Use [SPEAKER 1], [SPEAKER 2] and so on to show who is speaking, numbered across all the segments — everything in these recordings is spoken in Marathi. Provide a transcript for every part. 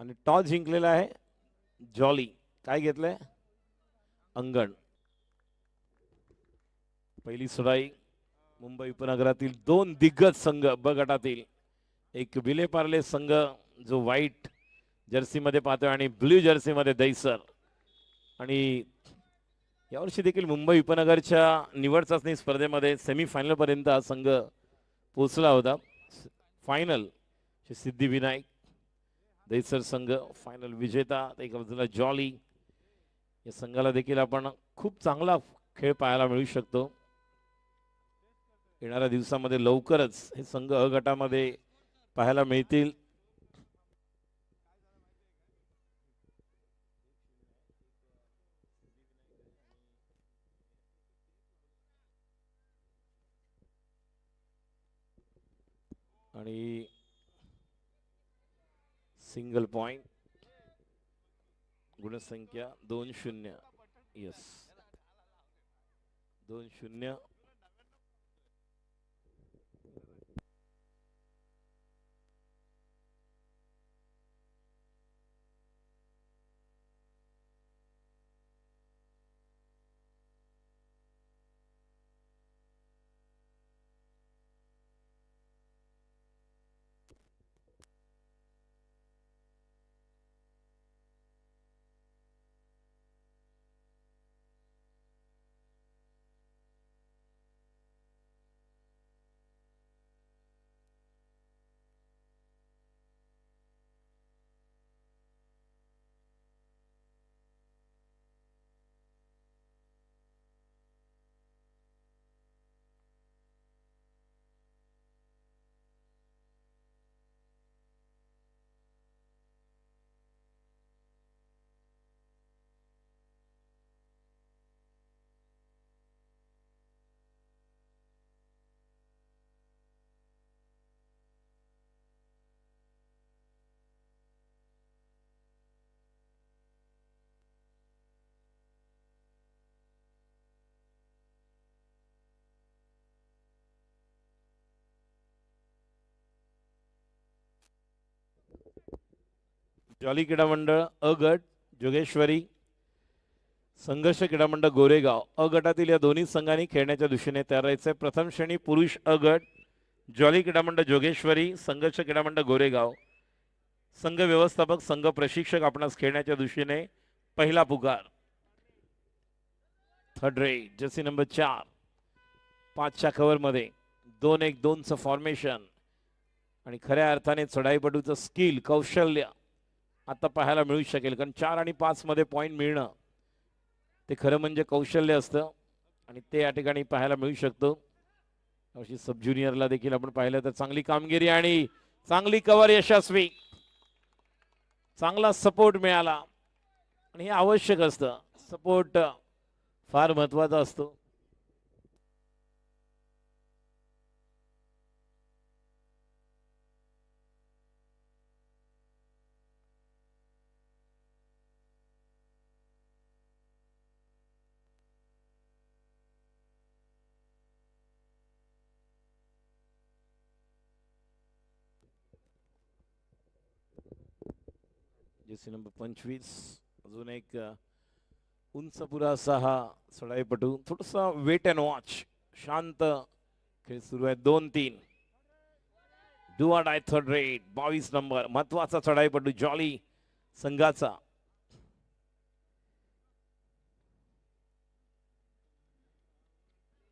[SPEAKER 1] आणि टॉस जिंकलेला आहे जॉली. काय घेतलंय? अंगण. पहिली सुराई मुंबई उपनगरातील दोन दिग्गज संघ ब गटातील. एक विलेपार्ले संघ जो व्हाईट जर्सी मध्ये पाहतोय आणि ब्ल्यू जर्सी मध्ये दैसर. आणि यावर्षी देखील मुंबई उपनगरच्या निवड चाचणी स्पर्धेमध्ये सेमीफायनल पर्यंत हा संघ पोहोचला होता. फायनल सिद्धिविनायक दैसर संघ फायनल विजेता. एक बाजूला जॉली. या संघाला देखील आपण खूप चांगला खेळ पाहायला मिळू शकतो. येणाऱ्या दिवसामध्ये लवकरच हे संघ अ गटामध्ये पाहायला मिळतील. आणि सिंगल पॉइंट गुणसंख्या 2-0. यस 2-0. जॉली क्रीडा मंडळ अ गट जोगेश्वरी, संघर्ष क्रीडा मंडळ गोरेगाव अ गटातील या दोन्ही संघांनी खेळण्याच्या दिशेने तयार राहायचे. प्रथम श्रेणी पुरुष अ गट जॉली क्रीडा मंडळ जोगेश्वरी, संघर्ष क्रीडा मंडळ गोरेगाव. संघ व्यवस्थापक संघ प्रशिक्षक आपणास खेळण्याच्या दिशेने पहिला पुकार. थर्ड रेट जर्सी नंबर 4 5च्या कव्हर मध्ये 2-1-2चं फॉर्मेशन. आणि खऱ्या अर्थाने चढाईपटूचं स्किल कौशल्य आता पाहायला मिळू शकेल. कारण 4 आणि 5 मध्ये पॉईंट मिळणं ते खरं म्हणजे कौशल्य असतं आणि ते या ठिकाणी पाहायला मिळू शकतो. अशी सब ज्युनियरला देखील आपण पाहिलं तर चांगली कामगिरी आणि चांगली कव्हर यशस्वी. चांगला सपोर्ट मिळाला आणि हे आवश्यक असतं. सपोर्ट फार महत्वाचा असतो. जर्सी नंबर 25 अजून एक उंच पुरा असा हा चढाईपटू. थोडासा वेट अँड वॉच शांत खेळ सुरू आहे. 2-3 do or die third rate 22 number महत्वाचा चढाईपटू जॉली संघाचा.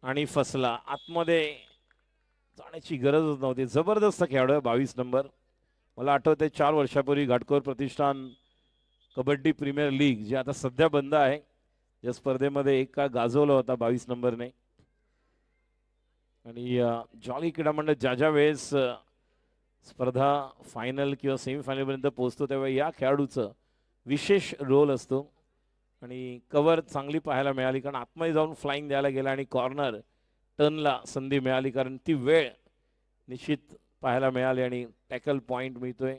[SPEAKER 1] आणि फसला. आतमध्ये जाण्याची गरजच नव्हती. जबरदस्त खेळाडू आहे 22 नंबर. मला आठवते 4 वर्षापूर्वी घाटकोर प्रतिष्ठान कबड्डी प्रीमियर लीग जे आता सध्या बंद आहे या स्पर्धेमध्ये एक काळ गाजवला होता 22 नंबरने. आणि जॉली क्रीडा मंडळ ज्या ज्या वेळेस स्पर्धा फायनल किंवा सेमीफायनल पर्यंत पोहोचतो तेव्हा या खेळाडूचं विशेष रोल असतो. आणि कव्हर चांगली पाहायला मिळाली कारण आतमध्ये जाऊन फ्लाइंग द्यायला गेला आणि कॉर्नर टर्नला संधी मिळाली कारण ती वेळ निश्चित पाहायला मिळाली आणि टॅकल पॉइंट मिळतोय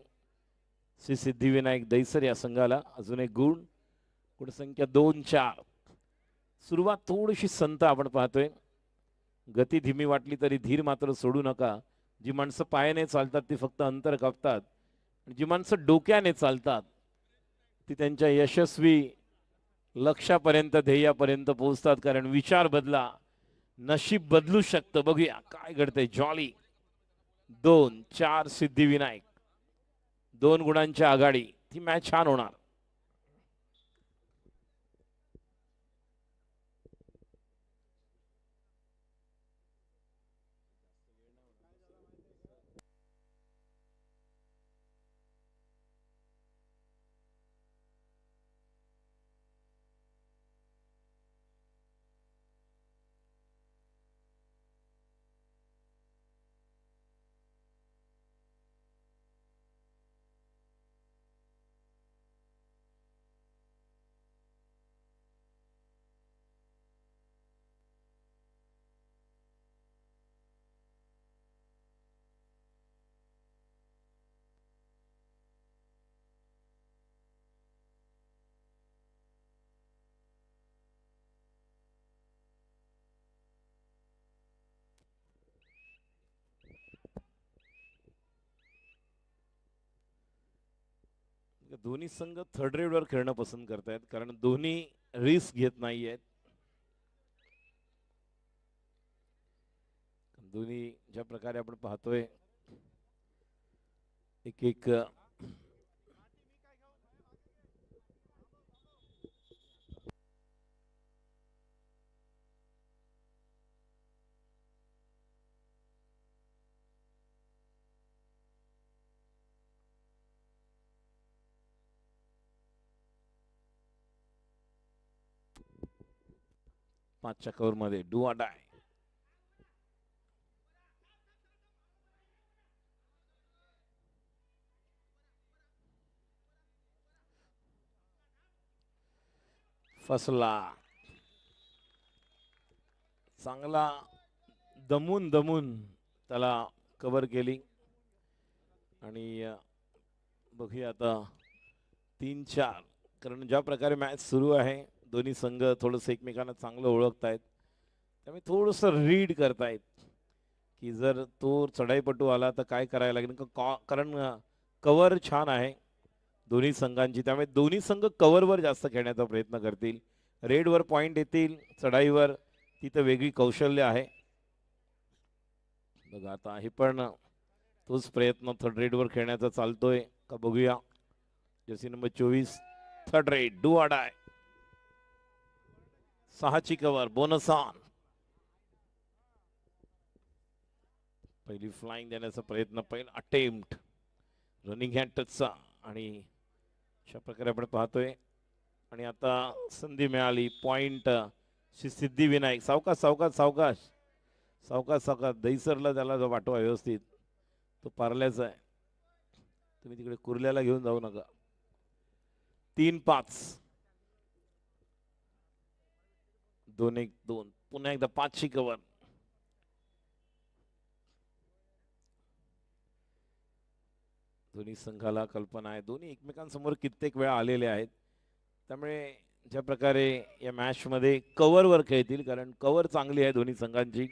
[SPEAKER 1] श्री सिद्धिविनायक दैसर या संघाला. अजून एक गुण गुणसंख्या 2-4. सुरुवात थोडीशी संत आपण पाहतोय. गती धीमी वाटली तरी धीर मात्र सोडू नका. जी माणसं पायाने चालतात ती फक्त अंतर कापतात जी माणसं डोक्याने चालतात ती त्यांच्या यशस्वी लक्ष्यापर्यंत ध्येयापर्यंत पोहोचतात, कारण विचार बदला नशीब बदलू शकतं. बघूया काय घडतंय. जॉली 2-4 सिद्धिविनायक 2 गुणांच्या आघाडी. ती मॅच छान होणार. दोन्ही संघ थर्ड रेडवर खेळणं पसंत करतायत, कारण दोन्ही रिस्क घेत नाहीयेत. दोन्ही ज्या प्रकारे आपण पाहतोय एक एक पाचच्या कव्हर मध्ये डू ऑर डाय. फसला चांगला दमून दमून त्याला कव्हर केली. आणि बघूया आता 3-4, कारण ज्या प्रकारे मॅच सुरू आहे दोन्ही संघ थोडंसं एकमेकांना चांगलं ओळखतायत, त्यामुळे थोडंसं रीड करतायत की जर तो चढाईपटू आला तर काय करायला लागेल. कारण कव्हर छान आहे दोन्ही संघांची, त्यामुळे दोन्ही संघ कव्हरवर जास्त खेळण्याचा प्रयत्न करतील. रेडवर पॉइंट येतील, चढाईवर तिथं वेगळी कौशल्य आहे. बघा आता हे पण तोच प्रयत्न थर्ड रेडवर खेळण्याचा चालतोय का बघूया. Jersey number 24 third raid do or die. 6ची कव्हर बोनस ऑन. पहिली फ्लाइंग देण्याचा प्रयत्न, पहिला अटेम्प्ट रनिंग हँड टचचा, आणि अशा प्रकारे आपण पाहतोय. आणि आता संधी मिळाली पॉइंट सिद्धिविनायक. सावकाश सावकाश सावकाश सावकाश सावकाश दहीसरला त्याला जो पाठवा व्यवस्थित, तो पारल्याचा आहे. तुम्ही तिकडे कुर्ल्याला घेऊन जाऊ नका. 3-5 2-1-2. पुन्हा एकदा 5ची कव्हर. दोन्ही संघाला कल्पना आहे, दोन्ही एकमेकांसमोर कित्येक वेळा आलेले आहेत, त्यामुळे ज्या प्रकारे या मॅच मध्ये कव्हरवर खेळतील, कारण कव्हर चांगली आहे दोन्ही संघांची.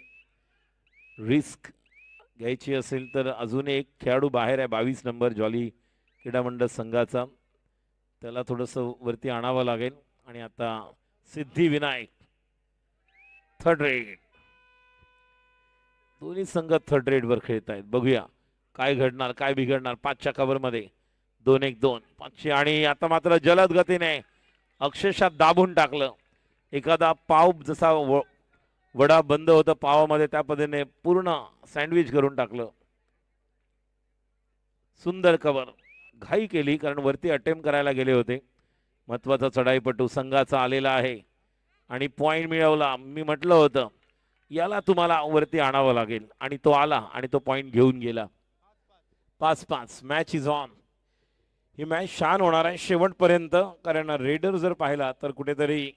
[SPEAKER 1] रिस्क घ्यायची असेल तर अजून एक खेळाडू बाहेर आहे 22 नंबर जॉली क्रीडा मंडळ संघाचा, त्याला थोडंसं वरती आणावं लागेल. आणि आता सिद्धिविनायक थर्ड रेड. दोन्ही संघ थर्ड रेडवर खेळत आहेत. बघूया काय घडणार, काय बिघडणार. 5च्या कव्हर मध्ये 2-1-2 5ची. आणि आता मात्र जलद गतीने अक्षरशः दाबून टाकलं. एखादा पाव जसा वडा बंद होतं पावामध्ये, त्या पद्धतीने पूर्ण सँडविच करून टाकलं. सुंदर कव्हर. घाई केली कारण वरती अटेम्प्ट करायला गेले होते. महत्वाचा चढाईपटू संघाचा आलेला आहे आणि पॉइंट मिळवला. मी म्हटलं होतं याला तुम्हाला वरती आणावं लागेल, आणि तो आला आणि तो पॉइंट घेऊन गेला. 5-5. Match is on. He match छान होणार आहे शेवटपर्यंत, कारण रेडर जर पाहिला तर कुठेतरी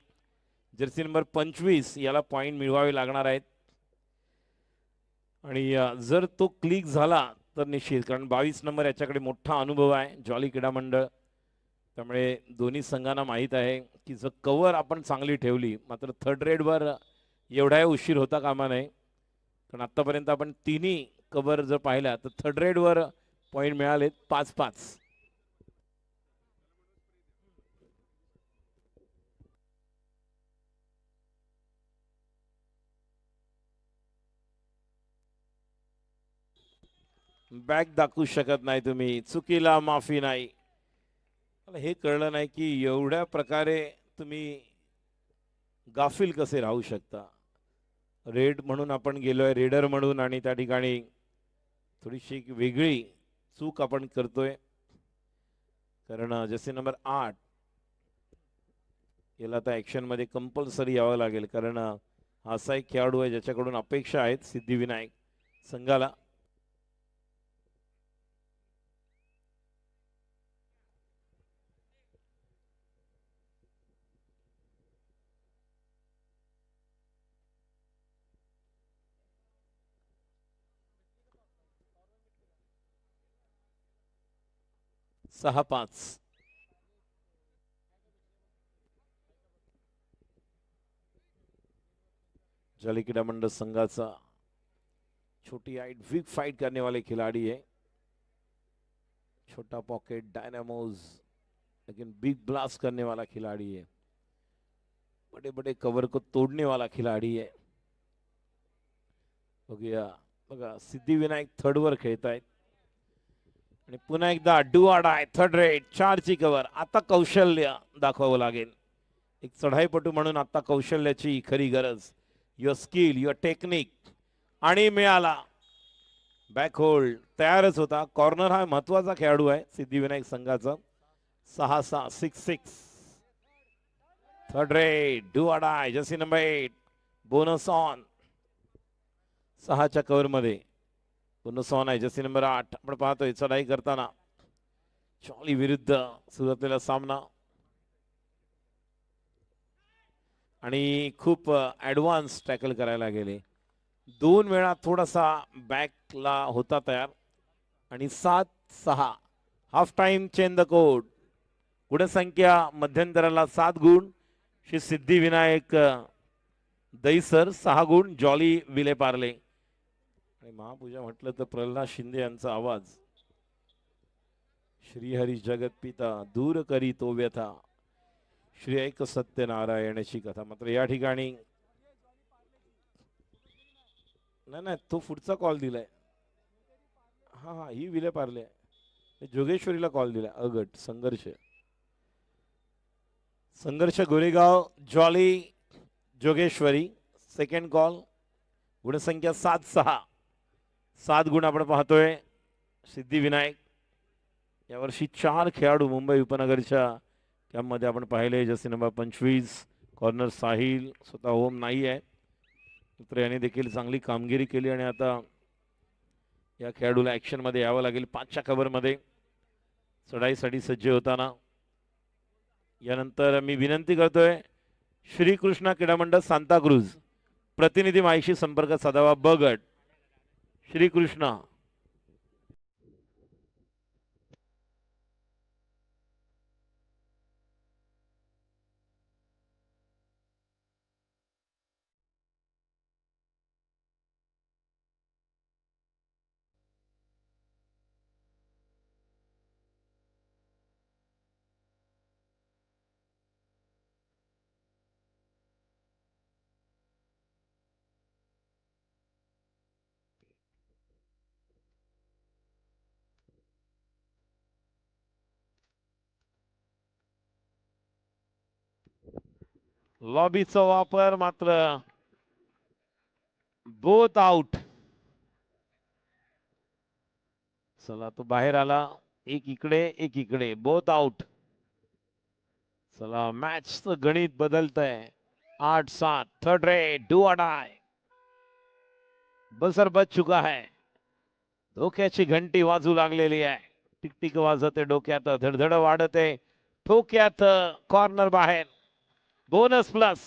[SPEAKER 1] जर्सी नंबर 25 याला पॉइंट मिळवावे लागणार आहेत. आणि जर तो क्लिक झाला तर निश्चित, कारण 22 नंबर याच्याकडे मोठा अनुभव आहे जॉली क्रीडा मंडळ, त्यामुळे दोन्ही संघांना माहीत आहे की जर कव्हर आपण चांगली ठेवली, मात्र थर्ड रेडवर एवढा उशीर होता कामा नये. कारण आतापर्यंत आपण तिन्ही कव्हर जर पाहिला तर थर्ड रेडवर पॉइंट मिळालेत. 5-5. बॅक दाखवू शकत नाही तुम्ही, चुकीला माफी नाही. मला हे कळलं नाही की एवढ्या प्रकारे तुम्ही गाफील कसे राहू शकता. रेड म्हणून आपण गेलोय, रेडर म्हणून, आणि त्या ठिकाणी थोडीशी एक वेगळी चूक आपण करतोय. कारण जसे नंबर 8 याला आता ऍक्शन मध्ये कंपल्सरी यावं लागेल, कारण हा असा एक खेळाडू आहे ज्याच्याकडून अपेक्षा आहेत सिद्धिविनायक संघाला. सहा 5. जॉली क्रीडा मंडळ संघाचा छोटी हाइट बिग फाइट करने वाले खिलाड़ी है. छोटा पॉकेट डायनामोज लेकिन बिग ब्लास्ट करने वाला खिलाड़ी है. बड़े बड़े कवर को तोड़ने वाला खिलाड़ी है. बघूया, बघा सिद्धिविनायक थर्ड वर खेळत आहेत आणि पुन्हा एकदा डुआडा आहे. थर्ड रेड 4 ची कव्हर. आता कौशल्य दाखवावं लागेल. एक चढाईपटू म्हणून आता कौशल्याची खरी गरज. Your skill, your technique. आणि मिळाला. बॅक होल्ड तयारच होता. कॉर्नर हा महत्वाचा खेळाडू आहे सिद्धिविनायक संघाचा. 6-6 6-6. थर्ड रेड डुआडा जसी नंबर 8. Bonus on. 6च्या कव्हर मध्ये बोनस ऑन आहे. जसी नंबर 8 आपण पाहतोय चढाई करताना जॉली विरुद्ध सुरू असलेला सामना. आणि खूप ऍडव्हान्स टॅकल करायला गेले. 2 वेळा थोडासा बॅकला होता तयार. आणि 7-6 half time change the code. गुणसंख्या मध्यंतराला 7 गुण. श्री सिद्धिविनायक दहीसर 6 गुण. जॉली विलेपार्ले. आणि महापूजा म्हटलं तर प्रल्हाद शिंदे यांचा आवाज. श्रीहरी जगतपिता दूर करी तो व्यथा, श्री ऐक सत्यनारायणाची कथा. मात्र या ठिकाणी नाही तो पुढचा कॉल दिलाय. हा ही विले पार्ले जोगेश्वरीला कॉल दिलाय. अगट Sangharsh Sangharsh Goregaon jolly Jogeshwari. Second call. गुणसंख्या 7-6. 7 गुण आपण पाहतोय. सिद्धिविनायक यावर्षी 4 खेळाडू मुंबई उपनगरच्या त्यामध्ये आपण पाहिले. जसे नंबर 25 कॉर्नर साहिल स्वतः होम नाही आहे, मित्र याने देखील चांगली कामगिरी केली. आणि आता या खेळाडूला ऍक्शन मध्ये यावं लागेल. 5च्या कव्हर मध्ये चढाईसाठी सज्ज होताना. यानंतर मी विनंती करतोय श्रीकृष्णा क्रीडा मंडळ सांताक्रूज प्रतिनिधी माईशी संपर्क साधावा. ब गट श्रीकृष्णा. लॉबीचा वापर मात्र बोथ आउट. चला तो बाहेर आला. एक इकडे एक इकडे. Both out. चला मॅचचं गणित बदलतंय. 8-7. थर्ड रेड डू और डाय. बजर बज चुका है. धोक्याची घंटी वाजू लागलेली आहे. टिकटिक वाजते डोक्यात. धडधड वाढते ठोक्यात. कॉर्नर बाहेर. Bonus plus.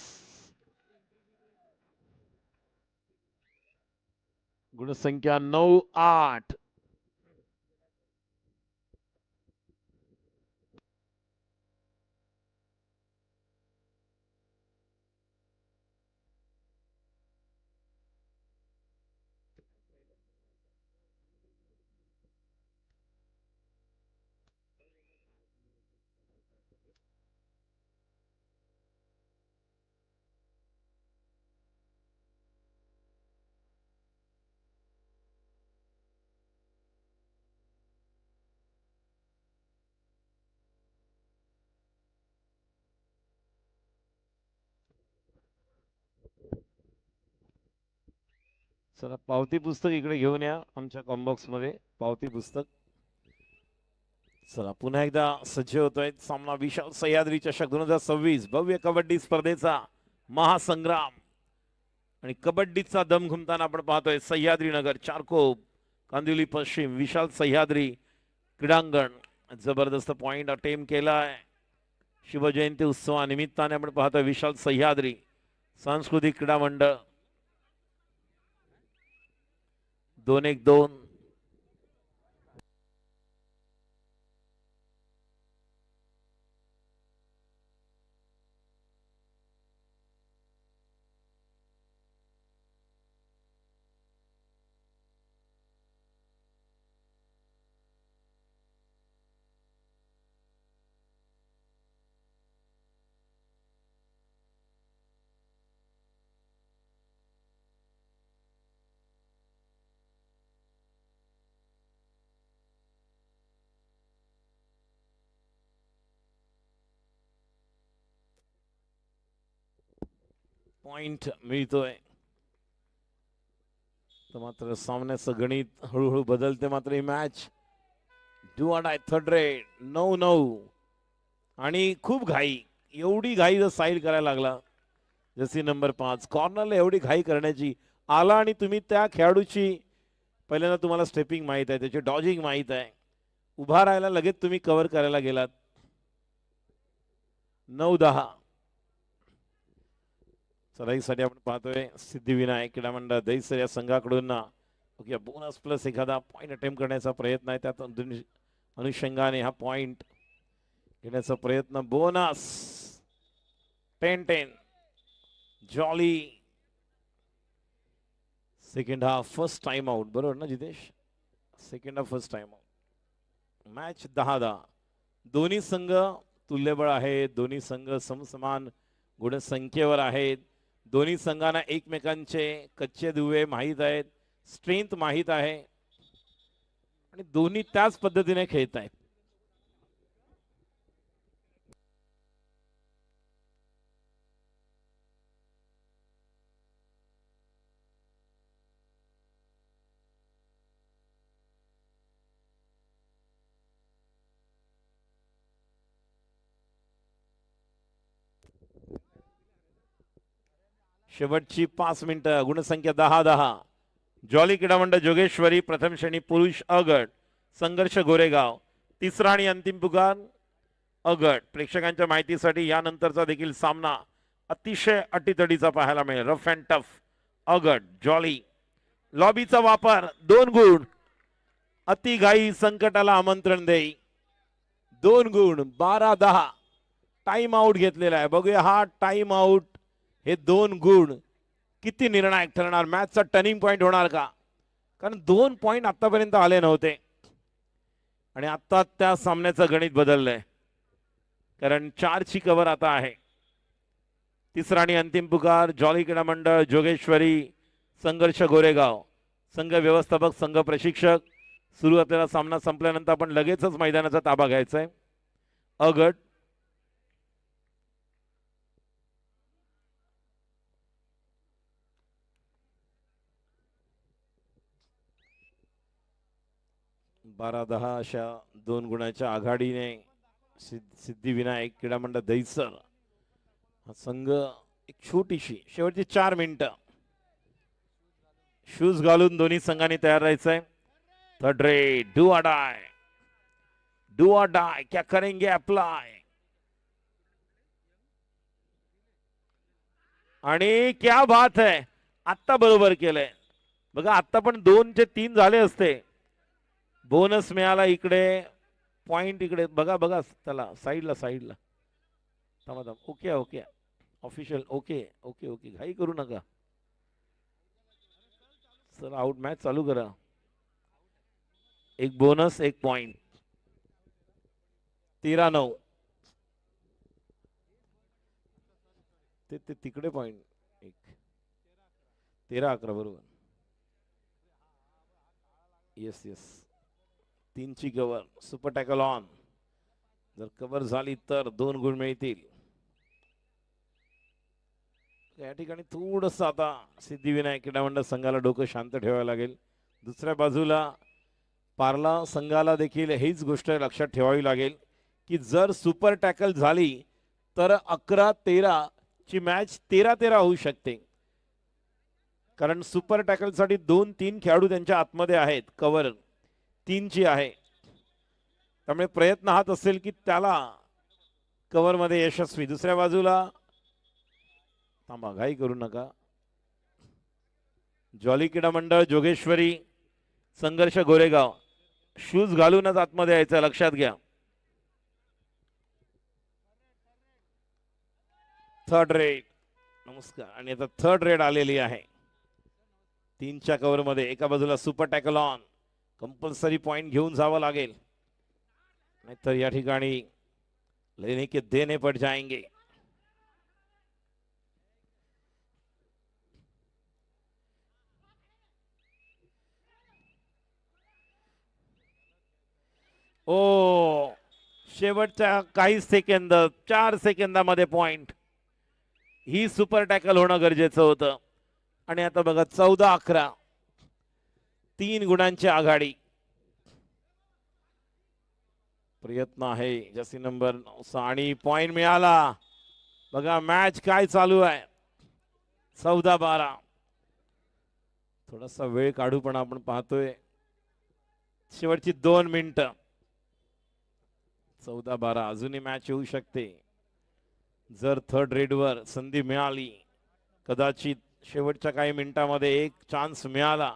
[SPEAKER 1] गुणसंख्या 9-8. चला पावती पुस्तक इकडे घेऊन या आमच्या कॉम्बॉक्स मध्ये पावती पुस्तक. चला पुन्हा एकदा सज्ज होतोय सामना विशाल सह्याद्री चषक 2026 भव्य कबड्डी स्पर्धेचा महासंग्राम. आणि कबड्डीचा दम घुमताना आपण पाहतोय सह्याद्री नगर चारकोप कांदिवली पश्चिम विशाल सह्याद्री क्रीडांगण. जबरदस्त पॉइंट अटेम्प्ट केलाय. शिवजयंती उत्सवानिमित्ताने आपण पाहतोय विशाल सह्याद्री सांस्कृतिक क्रीडा मंडळ 2-1-2. पॉइंट मिळतोय. तर मात्र सामन्याचं गणित हळूहळू बदलते. मात्र ही match do or die third raid 9-9. आणि खूप घाई, एवढी घाई जर साईड करायला लागला जसी नंबर 5 कॉर्नरला एवढी घाई करण्याची आला आणि तुम्ही त्या खेळाडूची पहिल्यांदा तुम्हाला स्टेपिंग माहित आहे, त्याची डॉजिंग माहित आहे, उभा राहायला लगेच तुम्ही कव्हर करायला गेलात. 9-10. चढाईसाठी आपण पाहतोय सिद्धिविनायक क्रीडा मंडळ दहिसर या संघाकडून बोनस प्लस एखादा पॉइंट अटेम्प्ट करण्याचा प्रयत्न आहे. त्यात अनुषंगाने हा पॉइंट घेण्याचा प्रयत्न. Bonus 10-10 jolly. Second half first time out बरोबर ना Jitesh? Second half first time out. Match 10-10. दोन्ही संघ तुल्यबळ आहेत. दोन्ही संघ समसमान गुणसंख्येवर आहेत. दोन्ही संघांना एकमेकांचे कच्चे दुवे माहीत आहेत, स्ट्रेंथ माहीत आहे आणि दोन्ही त्याच पद्धतीने खेळत आहेत. शेवटची 5 मिनिटं. गुणसंख्या 10-10. जॉली क्रीडा मंडळ जोगेश्वरी प्रथम श्रेणी पुरुष अ गट संघर्ष गोरेगाव तिसरा आणि अंतिम पुकार अ गट. प्रेक्षकांच्या माहितीसाठी यानंतरचा देखील सामना अतिशय अटीतडीचा पाहायला मिळेल. रफ अँड टफ अ गट जॉली. लॉबीचा वापर 2 गुण. अतिघाई संकटाला आमंत्रण देई 2 गुण. 12-10 टाइम आउट घेतलेला आहे. बघूया हा टाइम आउट हे 2 गुण किती निर्णायक ठरणार, मॅचचा टर्निंग पॉइंट होणार का? कारण 2 पॉइंट आतापर्यंत आले नव्हते आणि आता त्या सामन्याचं गणित बदललंय. कारण 4 ची कव्हर आता आहे. तिसरा आणि अंतिम पुकार जॉली क्रीडा मंडळ जोगेश्वरी संघर्ष गोरेगाव. संघ व्यवस्थापक संघ प्रशिक्षक. सुरू असलेला सामना संपल्यानंतर आपण लगेचच मैदानाचा ताबा घ्यायचा आहे. अ गट 12-10 अशा 2 गुणाच्या आघाडीने सिद्धिविनायक क्रीडा मंडळ दहिसर हा संघ एक छोटीशी शेवटची 4 मिनिटं. शूज घालून दोन्ही संघांनी तयार राहायचंय. Third raid do or dye. Do or डाय क्या करेंगे अप्लाय. आणि क्या बात है, आता बरोबर केलंय बघा. आता पण 2 चे 3 झाले असते. बोनस मिळाला इकडे, पॉइंट इकडे. बघा बघा त्याला साईडला साईडला. थांबा okay okay official okay okay okay. घाई करू नका. चला आउट मॅच चालू करा. एक बोनस एक पॉइंट. 13-9. ते तिकडे पॉइंट एक 13-11 बरोबर. Yes yes. 3 ची कव्हर सुपर टॅकल ऑन. जर कव्हर झाली तर 2 गुण मिळतील. या ठिकाणी थोडंसं आता सिद्धिविनायक क्रीडा मंडळ संघाला डोकं शांत ठेवावं लागेल. दुसऱ्या बाजूला पार्ला संघाला देखील हीच गोष्ट लक्षात ठेवावी लागेल की जर सुपर टॅकल झाली तर 11-13 ची मॅच 13-13 होऊ शकते. कारण सुपर टॅकल साठी 2-3 खेळाडू त्यांच्या आतमध्ये आहेत. कव्हर 3 ची आहे. त्यामुळे प्रयत्न हात असेल की त्याला कव्हर मध्ये यशस्वी. दुसऱ्या बाजूला थांबा, घाई करू नका. जॉली क्रीडा मंडळ जोगेश्वरी संघर्ष गोरेगाव शूज घालूनच आतमध्ये यायचं, लक्षात घ्या. Third red. नमस्कार. आणि आता थर्ड रेड आलेली आहे 3च्या कव्हर मध्ये. एका बाजूला super tackle on, compulsory point घेऊन जावं लागेल, नाहीतर या ठिकाणी लेने के देने पड़ जाएंगे. ओ, शेवटच्या काही सेकंद, 4 सेकंदामध्ये पॉइंट. ही सुपर टॅकल होणं गरजेचं होतं. आणि आता बघा 14-11, 3 गुणांची आघाडी. प्रयत्न आहे जसी नंबर 9 आणि पॉइंट मिळाला. बघा मॅच काय चालू आहे. 14-12. थोडासा वेळ काढू पण आपण पाहतोय शेवटची 2 मिनिटं. 14-12 अजूनही मॅच होऊ शकते जर थर्ड रेडवर संधी मिळाली. कदाचित शेवटच्या काही मिनिटांमध्ये एक चान्स मिळाला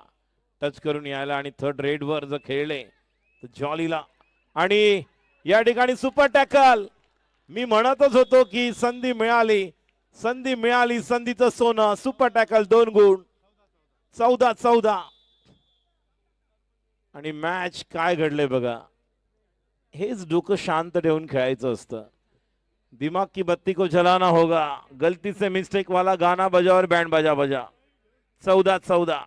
[SPEAKER 1] टच करून यायला आणि थर्ड रेडवर जर खेळले तर जॉलीला. आणि या ठिकाणी सुपर टॅकल. मी म्हणतच होतो की संधी मिळाली, संधी मिळाली, संधीचं सोनं. सुपर टॅकल 2 गुण. 14-14. आणि मॅच काय घडले बघा. हेच डोकं शांत ठेवून खेळायचं असतं. दिमाग की बत्ती को जलाना होगा, गलती से मिस्टेक वाला गाना बजा और बँड बजा बजा. 14-14.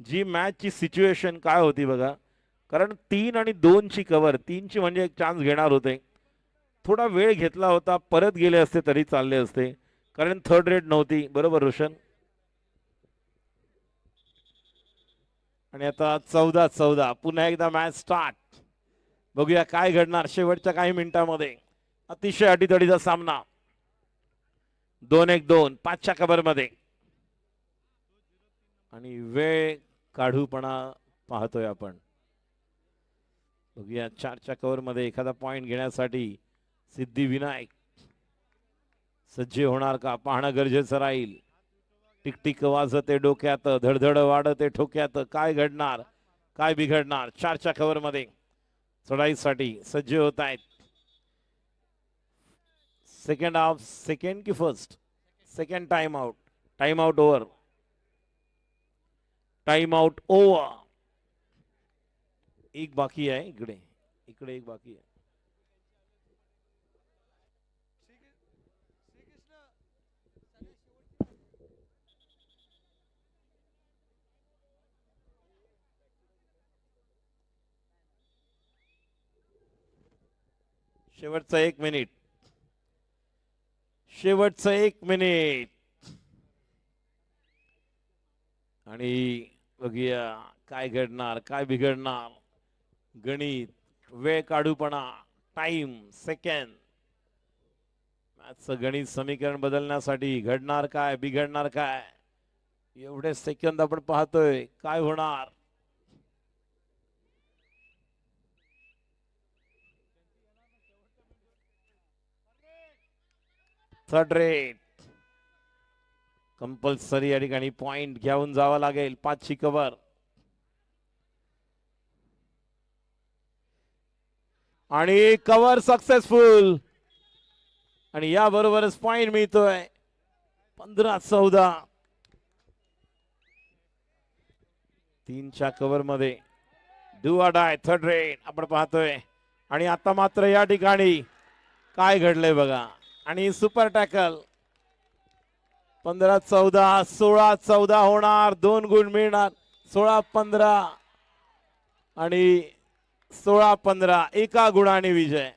[SPEAKER 1] जी मॅच ची सिच्युएशन काय होती बघा. कारण 3 आणि 2 ची कव्हर, 3 ची म्हणजे एक चान्स घेणार होते. थोडा वेळ घेतला होता, परत गेले असते तरी चालले असते, कारण थर्ड रेड नव्हती. बरोबर रोशन. आणि आता 14-14 पुन्हा एकदा मॅच स्टार्ट. बघूया काय घडणार शेवटच्या काही मिनिटांमध्ये. अतिशय अटीतडीचा सामना. 2-1-2 5च्या कव्हर मध्ये. आणि वेळ काढूपणा पाहतोय आपण. बघूया 4च्या कव्हर मध्ये एखादा पॉइंट घेण्यासाठी सिद्धिविनायक सज्ज होणार का पाहणं गरजेचं राहील. टिकटिक वाजते डोक्यात, धडधड वाढते ठोक्यात. काय घडणार, काय बिघडणार. 4च्या कव्हर मध्ये चढाईसाठी सज्ज होत आहेत. सेकंड हाफ, सेकंड की first? Second time out. Time out over. Time out over. एक बाकी आहे. इकडे इकडे एक बाकी आहे. शेवटचा 1 मिनिट. शेवटचं 1 मिनिट. आणि बघूया काय घडणार, काय बिघडणार. गणित, वेळ काढूपणा, टाइम, सेकंड. मॅचचं गणित समीकरण बदलण्यासाठी घडणार काय, बिघडणार काय. एवढे सेकंद आपण पाहतोय. काय होणार. थर्ड रेड कंपल्सरी या ठिकाणी पॉइंट घेऊन जावं लागेल. 5ची कव्हर. आणि कव्हर सक्सेसफुल. आणि या बरोबरच पॉइंट मिळतोय. 15-14. 3च्या कव्हर मध्ये do or die third red आपण पाहतोय. आणि आता मात्र या ठिकाणी काय घडलंय बघा. आणि सुपर टॅकल. 15-14, 16-14 होणार. 2 गुण मिळणार. 16-15 आणि 16-15 एका गुणाने विजय.